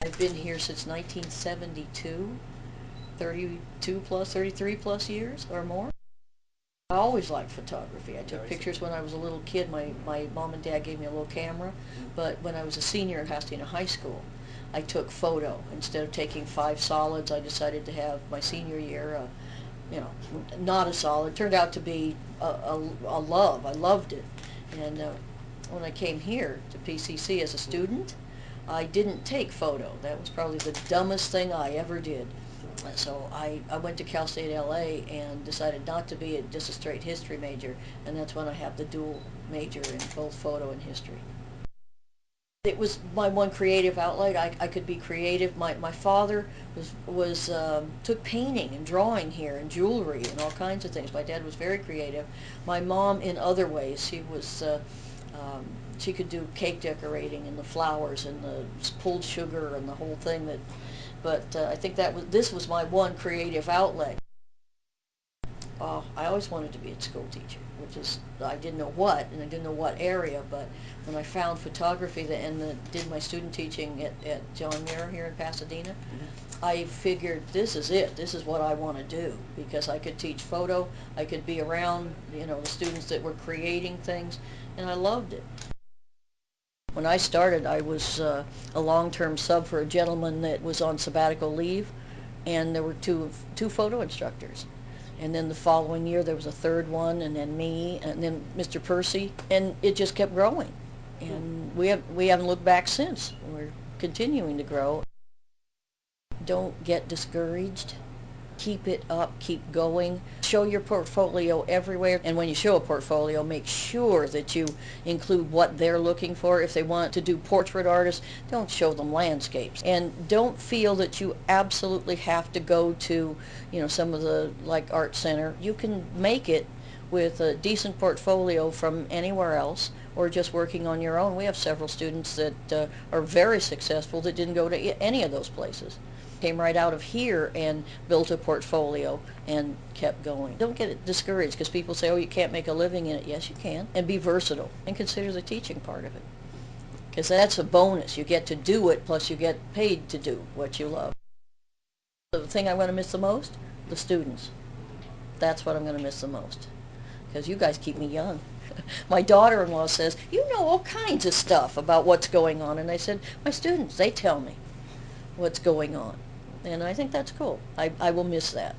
I've been here since 1972, 32 plus, 33 plus years or more. I always liked photography. I took pictures when I was a little kid. My mom and dad gave me a little camera, but when I was a senior in Pasadena High School, I took photo. Instead of taking 5 solids, I decided to have my senior year, you know, not a solid. Turned out to be a love. I loved it. And when I came here to PCC as a student, I didn't take photo. That was probably the dumbest thing I ever did. So I went to Cal State LA and decided not to be just a straight history major, and that's when I have the dual major in both photo and history. It was my one creative outlet. I could be creative. My father took painting and drawing here and jewelry and all kinds of things. My dad was very creative. My mom in other ways. She could do cake decorating and the flowers and the pulled sugar and the whole thing. But I think this was my one creative outlet. I always wanted to be a school teacher, which is, I didn't know what, and I didn't know what area, but when I found photography and did my student teaching at John Muir here in Pasadena, I figured this is it. This is what I want to do, because I could teach photo, I could be around, the students that were creating things, and I loved it. When I started, I was a long-term sub for a gentleman that was on sabbatical leave, and there were two photo instructors. And then the following year there was a third one, and then me, and then Mr. Percy, and it just kept growing. And we haven't looked back since. We're continuing to grow. Don't get discouraged. Keep it up, keep going. Show your portfolio everywhere, and when you show a portfolio, make sure that you include what they're looking for. If they want to do portrait artists, don't show them landscapes. And don't feel that you absolutely have to go to, some of the, like, art center. You can make it with a decent portfolio from anywhere else, or just working on your own. We have several students that are very successful that didn't go to any of those places. Came right out of here and built a portfolio and kept going. Don't get discouraged because people say, oh, you can't make a living in it. Yes, you can. And be versatile and consider the teaching part of it, because that's a bonus. You get to do it, plus you get paid to do what you love. The thing I'm going to miss the most? The students. That's what I'm going to miss the most, because you guys keep me young. My daughter-in-law says, you know all kinds of stuff about what's going on. And I said, my students, they tell me what's going on. And I think that's cool. I will miss that.